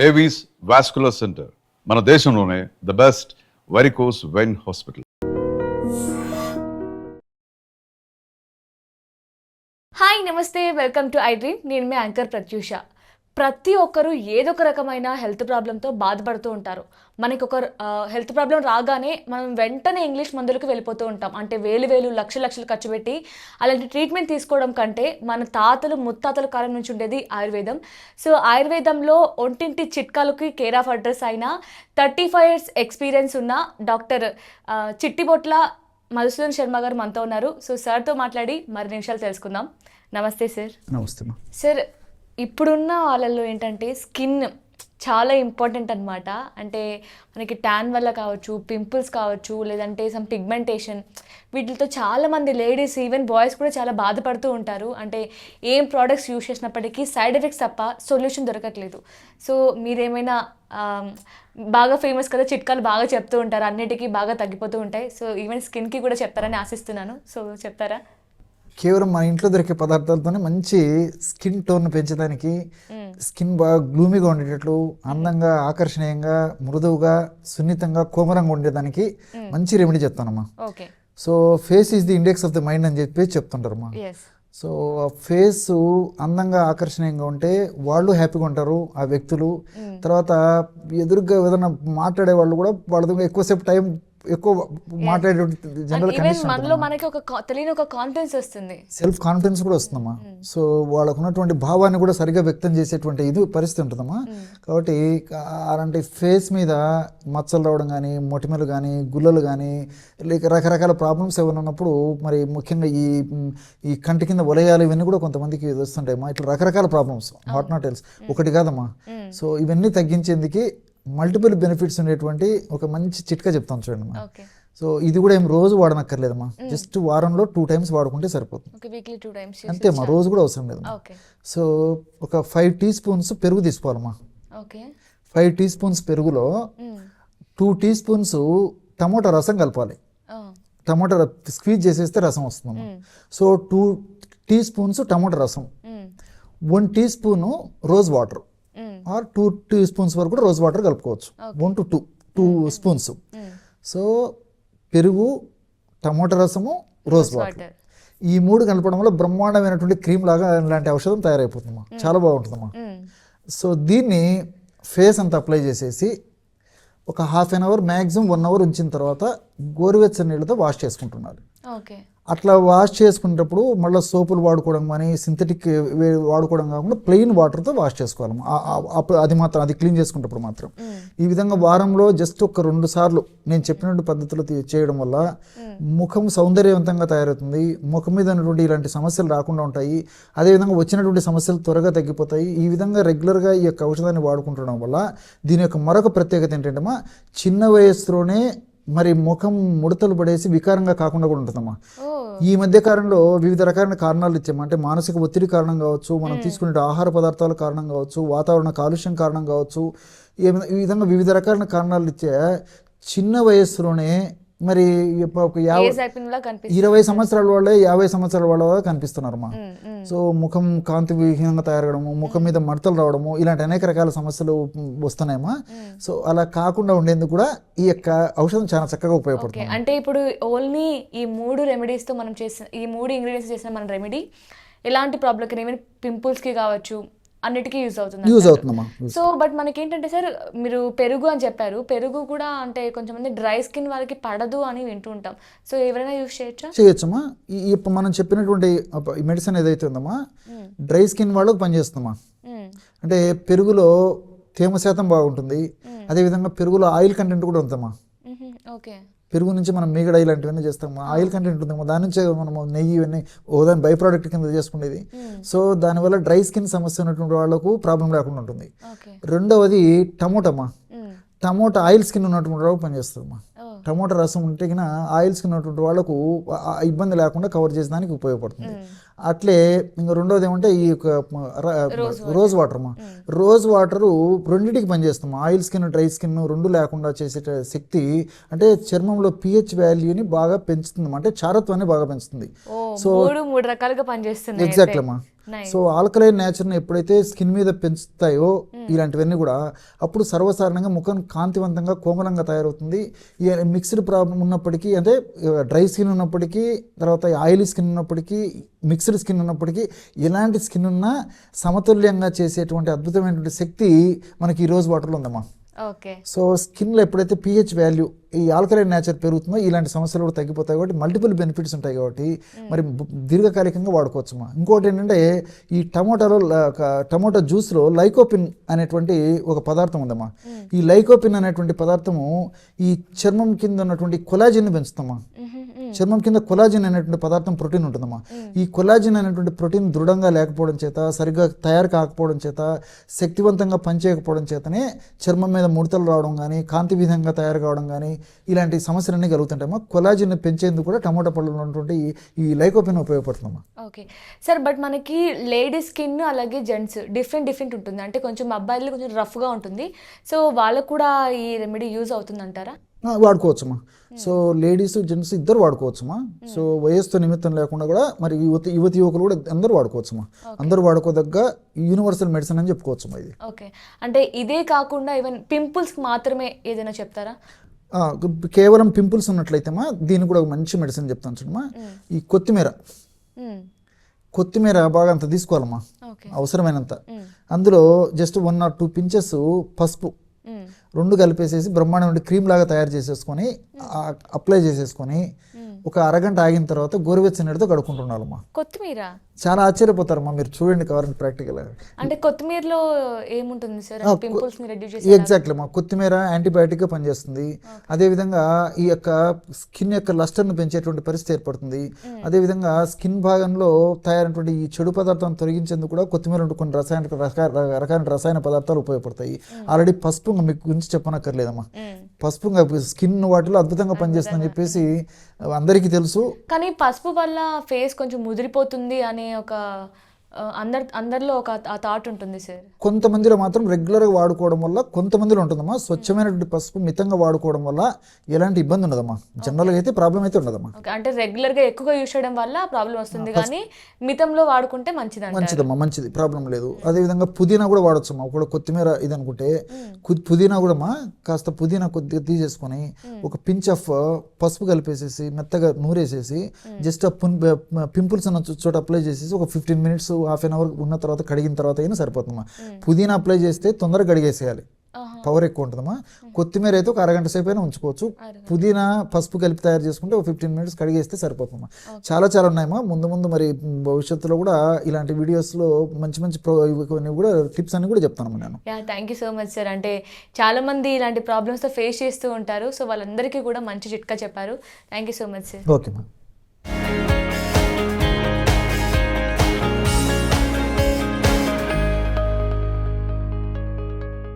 Avis vascular centre మన దేశంలోనే the best varicose vein hospital. Hi నమస్తే, వెల్కమ్ టు ఐ డ్రీమ్. నేను మీ anchor Pratyusha. ప్రతి ఒక్కరు ఏదో ఒక రకమైన హెల్త్ ప్రాబ్లంతో బాధపడుతూ ఉంటారు. మనకి ఒక హెల్త్ ప్రాబ్లం రాగానే మనం వెంటనే ఇంగ్లీష్ మందులకు వెళ్ళిపోతూ ఉంటాం. అంటే వేలు లక్షలు ఖర్చు పెట్టి అలాంటి ట్రీట్మెంట్ తీసుకోవడం కంటే మన తాతలు ముత్తాతల కాలం నుంచి ఉండేది ఆయుర్వేదం. సో ఆయుర్వేదంలో ఒంటింటి చిట్కాలకి కేర్ ఆఫ్ అడ్రస్ అయిన 35 years ఎక్స్పీరియన్స్ ఉన్న డాక్టర్ చిట్టిబొట్ల మధుసూదన్ శర్మ గారు మనతో ఉన్నారు. సో సార్తో మాట్లాడి మరి నిమిషాలు తెలుసుకుందాం. నమస్తే సార్. నమస్తే సార్, ఇప్పుడున్న వాళ్ళల్లో ఏంటంటే స్కిన్ చాలా ఇంపార్టెంట్ అనమాట. అంటే మనకి ట్యాన్ వల్ల కావచ్చు, పింపుల్స్ కావచ్చు, లేదంటే సమ్ పిగ్మెంటేషన్, వీటితో చాలామంది లేడీస్ ఈవెన్ బాయ్స్ కూడా చాలా బాధపడుతూ ఉంటారు. అంటే ఏం ప్రోడక్ట్స్ యూజ్ చేసినప్పటికీ సైడ్ ఎఫెక్ట్స్ తప్ప సొల్యూషన్ దొరకట్లేదు. సో మీరేమైనా బాగా ఫేమస్ కదా, చిట్కాలు బాగా చెప్తూ ఉంటారు, అన్నిటికీ బాగా తగ్గిపోతూ ఉంటాయి. సో ఈవెన్ స్కిన్కి కూడా చెప్తారని ఆశిస్తున్నాను. సో చెప్తారా? కేవలం మన ఇంట్లో దొరికే పదార్థాలతోనే మంచి స్కిన్ టోన్ పెంచడానికి, స్కిన్ బాగా గ్లూమీగా ఉండేటట్లు, అందంగా, ఆకర్షణీయంగా, మృదువుగా, సున్నితంగా, కోమలంగా ఉండేదానికి మంచి రెమెడీ చెప్తానమ్మా. So face is the index of the mind అని చెప్పి చెప్తుంటారమ్మా. సో ఆ ఫేస్ అందంగా, ఆకర్షణీయంగా ఉంటే వాళ్ళు హ్యాపీగా ఉంటారు ఆ వ్యక్తులు. తర్వాత ఎదురుగా ఏదైనా మాట్లాడే వాళ్ళు కూడా వాళ్ళతో ఎక్కువసేపు టైం ఎక్కువ మాట్లాడే జనరల్ కండిషన్, మనలో మనకి ఒక తెలియని ఒక కాన్ఫిడెన్స్ వస్తుంది, సెల్ఫ్ కాన్ఫిడెన్స్ కూడా వస్తుందమ్మా. సో వాళ్ళకు ఉన్నటువంటి భావాన్ని కూడా సరిగ్గా వ్యక్తం చేసేటువంటి ఇది పరిస్థితి ఉంటుందమ్మా. కాబట్టి అలాంటి ఫేస్ మీద మచ్చలు రావడం కానీ, మొటిమలు కానీ, గుల్లలు కానీ, లేక రకరకాల ప్రాబ్లమ్స్ ఏమైనా ఉన్నప్పుడు, మరి ముఖ్యంగా ఈ కంటి కింద వలయాలు ఇవన్నీ కూడా కొంతమందికి వస్తుంటాయమ్మా. ఇట్లా రకరకాల ప్రాబ్లమ్స్, హాట్ నాట్ ఎల్స్ ఒకటి కాదమ్మా. సో ఇవన్నీ తగ్గించేందుకు మల్టిపుల్ బెనిఫిట్స్ ఉండేటువంటి ఒక మంచి చిట్కా చెప్తాను చూడండి అమ్మా. సో ఇది కూడా ఏం రోజు వాడనక్కర్లేదమ్మా, జస్ట్ వారంలో 2 times వాడుకుంటే సరిపోతుంది. అంతేమ్మా, రోజు కూడా అవసరం లేదు. సో ఒక 5 teaspoons పెరుగు తీసుకోవాలమ్మా. 5 teaspoons పెరుగులో 2 teaspoons టమోటా రసం కలపాలి. టమోటా స్క్వీజ్ చేసేస్తే రసం వస్తుందమ్మా. So 2 teaspoons tomato rasam, 1 teaspoon rose water or 2 teaspoons వరకు కూడా రోజ్ వాటర్ కలుపుకోవచ్చు. 1 to 2 spoons. సో పెరుగు, టమోటా రసము, రోజ్ వాటర్, ఈ 3 కలపడం వల్ల బ్రహ్మాండమైనటువంటి క్రీమ్ లాగా ఇలాంటి ఔషధం తయారైపోతుందమ్మా. చాలా బాగుంటుందమ్మా. సో దీన్ని ఫేస్ అంతా అప్లై చేసేసి ఒక 1/2 hour మ్యాక్సిమం 1 hour ఉంచిన తర్వాత గోరువెచ్చని నీళ్ళతో వాష్ చేసుకుంటున్నారు. అట్లా వాష్ చేసుకునేటప్పుడు మళ్ళీ సోపులు వాడుకోవడం కానీ, సింథటిక్ వాడుకోవడం కాకుండా ప్లెయిన్ వాటర్తో వాష్ చేసుకోవాలి. అది మాత్రం, అది క్లీన్ చేసుకునేటప్పుడు మాత్రం. ఈ విధంగా వారంలో జస్ట్ ఒక 2 సార్లు నేను చెప్పినట్టు పద్ధతులు చేయడం వల్ల ముఖం సౌందర్యవంతంగా తయారవుతుంది. ముఖం మీద ఉన్నటువంటి ఇలాంటి సమస్యలు రాకుండా ఉంటాయి. అదేవిధంగా వచ్చినటువంటి సమస్యలు త్వరగా తగ్గిపోతాయి. ఈ విధంగా రెగ్యులర్గా ఈ యొక్క ఔషధాన్ని వాడుకుంటడం వల్ల దీని యొక్క మరొక ప్రత్యేకత ఏంటంటే, చిన్న వయస్సులోనే మరి ముఖం ముడతలు పడేసి వికారంగా కాకుండా కూడా ఉంటుందమ్మా. ఈ మధ్య కాలంలో వివిధ రకాల కారణాలు ఇచ్చాము. అంటే మానసిక ఒత్తిడి కారణం కావచ్చు, మనం తీసుకునే ఆహార పదార్థాల కారణం కావచ్చు, వాతావరణ కాలుష్యం కారణం కావచ్చు, ఈ విధంగా వివిధ రకాల కారణాలు ఇచ్చే చిన్న వయస్సులోనే మరి 20 సంవత్సరాల వాళ్ళే 50 సంవత్సరాల వాళ్ళ కనిపిస్తున్నారమ్మా. సో ముఖం కాంతి విహీనంగా తయారవడము, ముఖం మీద మడతలు రావడము, ఇలాంటి అనేక రకాల సమస్యలు వస్తున్నాయమ్మా. సో అలా కాకుండా ఉండేందుకు కూడా ఈ యొక్క ఔషధం చాలా చక్కగా ఉపయోగపడుతుంది. అంటే ఇప్పుడు ఓన్లీ ఈ 3 రెమెడీస్తో మనం చేసిన, ఈ 3 ఇంగ్రీడియంట్స్ చేసిన మన రెమెడీ ఎలాంటి ప్రాబ్లంకి, ఈవెన్ పింపుల్స్కి కావచ్చు, అన్నిటికీ యూజ్ అవుతుందమ్మా. సో బట్ మనకేంటంటే సార్, మీరు పెరుగు అని చెప్పారు. పెరుగు కూడా అంటే కొంచెం డ్రై స్కిన్ వాళ్ళకి పడదు అని వింటూ ఉంటాం. సో ఎవరైనా యూజ్ చేయొచ్చమ్మా. ఇప్పుడు మనం చెప్పినటువంటి మెడిసిన్ ఏదైతే ఉందమ్మా, డ్రై స్కిన్ వాళ్ళకి పనిచేస్తుందమ్మా. అంటే పెరుగులో తేమ శాతం బాగుంటుంది. అదేవిధంగా పెరుగులో ఆయిల్ కంటెంట్ కూడా ఉందమ్మా. పెరుగు నుంచి మనం మీగడ ఇలాంటివన్నీ చేస్తాము, ఆయిల్ కంటెంట్ ఉందేమో, దాని నుంచే మనము నెయ్యి ఇవన్నీ దాని బై ప్రోడక్ట్ కింద చేసుకునేది. సో దానివల్ల డ్రై స్కిన్ సమస్య ఉన్నటువంటి వాళ్ళకు ప్రాబ్లం లేకుండా ఉంటుంది. రెండవది టమోటమ్మా. టమోటా ఆయిల్ స్కిన్ ఉన్నటువంటి వాళ్ళకు పనిచేస్తుందమ్మా. టమోటా రసం ఉంటే ఆయిల్ స్కిన్ ఉన్నటువంటి వాళ్ళకు ఇబ్బంది లేకుండా కవర్ చేసేదానికి ఉపయోగపడుతుంది. అట్లే ఇంకా రెండోది ఏమంటే ఈ యొక్క రోజ్ వాటర్ అమ్మా. రోజ్ వాటరు రెండింటికి పనిచేస్తాము. ఆయిల్ స్కిన్, డ్రై స్కిన్ రెండు లేకుండా చేసే శక్తి, అంటే చర్మంలో pH వాల్యూని బాగా పెంచుతుంది, అంటే చారత్వాన్ని బాగా పెంచుతుంది. సో 3 రకాలుగా పనిచేస్తుంది. ఎగ్జాక్ట్లీ అమ్మా. Nice. సో ఆల్కలైన్ నేచర్ని ఎప్పుడైతే స్కిన్ మీద పెంచుతాయో ఇలాంటివన్నీ కూడా అప్పుడు సర్వసాధారణంగా ముఖం కాంతివంతంగా కోమలంగా తయారవుతుంది. ఈ మిక్స్డ్ ప్రాబ్లం ఉన్నప్పటికీ, అంటే డ్రై స్కిన్ ఉన్నప్పటికీ, తర్వాత ఆయిలీ స్కిన్ ఉన్నప్పటికీ, మిక్స్డ్ స్కిన్ ఉన్నప్పటికీ, ఎలాంటి స్కిన్ ఉన్నా సమతుల్యంగా చేసేటువంటి అద్భుతమైనటువంటి శక్తి మనకి ఈ రోజ్ వాటర్లో ఉందమ్మా. ఓకే. సో స్కిన్లో ఎప్పుడైతే pH వాల్యూ, ఈ ఆల్కలైన్ నేచర్ పెరుగుతుందో ఇలాంటి సమస్యలు కూడా తగ్గిపోతాయి. కాబట్టి మల్టిపుల్ బెనిఫిట్స్ ఉంటాయి. కాబట్టి మరి దీర్ఘకాలికంగా వాడుకోవచ్చుమా. ఇంకోటి ఏంటంటే ఈ టమోటా జ్యూస్లో లైకోపిన్ అనేటువంటి ఒక పదార్థం ఉందమ్మా. ఈ లైకోపిన్ అనేటువంటి పదార్థము ఈ చర్మం కింద ఉన్నటువంటి కొలాజిన్ని పెంచుతామా. చర్మం కింద కొలాజిన్ అనేటువంటి పదార్థం ప్రోటీన్ ఉంటుందమ్మా. ఈ కొలాజిన్ అనేటువంటి ప్రోటీన్ దృఢంగా లేకపోవడం చేత, సరిగ్గా తయారు కాకపోవడం చేత, శక్తివంతంగా పనిచేయకపోవడం చేతనే చర్మం మీద ముడతలు రావడం కానీ, కాంతి విధంగా తయారు కావడం కానీ, ఇలాంటి సమస్యలన్నీ కలుగుతుంటాయమ్మా. కొలాజిన్ పెంచేందుకు కూడా టమోటా పళ్ళలో ఉన్నటువంటి ఈ లైకోపిన్ ఉపయోగపడుతుందమ్మా. ఓకే సార్, బట్ మనకి లేడీస్ స్కిన్ అలాగే జెంట్స్ డిఫరెంట్ ఉంటుంది. అంటే కొంచెం అబ్బాయిలు కొంచెం రఫ్గా ఉంటుంది. సో వాళ్ళకు కూడా ఈ రెమెడీ యూజ్ అవుతుందంటారా? వాడుకోవచ్చమ్మా. సో లేడీస్ జెంట్స్ ఇద్దరు వాడుకోవచ్చమ్మా. సో వయస్సుతో నిమిత్తం లేకుండా కూడా మరి యువతి యువకులు కూడా అందరూ వాడుకోవచ్చమ్మా. అందరూ వాడుకోదగ్గ యూనివర్సల్ మెడిసిన్ అని చెప్పుకోవచ్చమ్మా ఇది. ఓకే, అంటే ఇదే కాకుండా ఈవెన్ పింపుల్స్కి మాత్రమే ఏదైనా చెప్తారా? కేవలం పింపుల్స్ ఉన్నట్లయితేమా దీనికి కూడా ఒక మంచి మెడిసిన్ చెప్తాను చూడమ్మా. ఈ కొత్తిమీర బాగా అంత తీసుకోవాలమ్మా, అవసరమైనంత. అందులో జస్ట్ 1 or 2 pinches పసుపు రెండు కలిపేసేసి బ్రహ్మాండమైన క్రీమ్ లాగా తయారు చేసేసుకొని అప్లై చేసేసుకొని ఒక అరగంట ఆగిన తర్వాత గోరువెచ్చని నీటితో కడుక్కుంటున్నారమ్మా. కొత్తిమీర చాలా ఆశ్చర్యపోతారమ్మా మీరు, చూడండి కావాలంటే ప్రాక్టికల్. అంటే కొత్తిమీరలో ఏముంటుంది సార్? పింపుల్స్ ని రెడ్యూస్ చేసే ఎగ్జాక్ట్లీ అమ్మా. కొత్తిమీర యాంటీబయాటిక్గా పనిచేస్తుంది. అదేవిధంగా ఈ యొక్క స్కిన్ యొక్క లస్టర్ను పెంచేటువంటి పరిస్థితి ఏర్పడుతుంది. అదేవిధంగా స్కిన్ భాగంలో తయారైనటువంటి ఈ చెడు పదార్థాలను తొలగించేందుకు కూడా కొత్తిమీర కొన్ని రకాల రసాయన పదార్థాలు ఉపయోగపడతాయి. ఆల్రెడీ పసుపు మీకు గురించి చెప్పనక్కర్లేదమ్మా. పసుపు స్కిన్ వాటిలో అద్భుతంగా పనిచేస్తుందని చెప్పేసి అందరికీ తెలుసు. కానీ పసుపు వల్ల ఫేస్ కొంచెం ముదిరిపోతుంది అనే ఒక అందరిలో ఒక థాట్ ఉంటుంది సార్. కొంతమందిలో మాత్రం రెగ్యులర్గా వాడుకోవడం వల్ల కొంతమందిలో ఉంటుందమ్మా. స్వచ్ఛమైనటువంటి పసుపు మితంగా వాడుకోవడం వల్ల ఎలాంటి ఇబ్బంది ఉండదమ్మా. జనరల్గా అయితే ప్రాబ్లం అయితే ఉండదమ్మా. అంటే రెగ్యులర్గా ఎక్కువగా యూజ్ చేయడం వల్ల ప్రాబ్లం వస్తుంది, కానీ మితంలో వాడుకుంటే మంచిదమ్మా. మంచిది, ప్రాబ్లం లేదు. అదేవిధంగా పుదీనా కూడా వాడొచ్చమ్మా. ఒకవేళ కొత్తిమీర ఇది అనుకుంటే పుదీనా కూడా కాస్త పుదీనా కొద్దిగా తీసేసుకొని ఒక పించ్ ఆఫ్ పసుపు కలిపేసేసి మెత్తగా నూరేసేసి జస్ట్ పింపుల్స్ అన్న చోట అప్లై చేసేసి ఒక 15 minutes హాఫ్ అన్ అవర్ ఉన్న తర్వాత కడిగిన తర్వాత అయినా సరిపోతుందమ్మా. పుదీనా అప్లై చేస్తే తొందరగా కడిగేసేయాలి, పవర్ ఎక్కువ ఉంటుందమ్మా. కొత్తిమీర అయితే ఒక అరగంట సేపు అయినా ఉంచుకోవచ్చు. పుదీనా పసుపు కలిపి తయారు చేసుకుంటే ఒక 15 minutes కడిగేస్తే సరిపోతుందమ్మా. చాలా ఉన్నాయమ్మా. ముందు మరి భవిష్యత్తులో కూడా ఇలాంటి వీడియోస్లో మంచి కూడా టిప్స్ అన్ని కూడా చెప్తాను నేను. Thank you so much sir. అంటే చాలా మంది ఇలాంటి ప్రాబ్లమ్స్తో ఫేస్ చేస్తూ ఉంటారు. సో వాళ్ళందరికీ కూడా మంచి చిట్కా చెప్పారు. Thank you so much sir. Okay మా.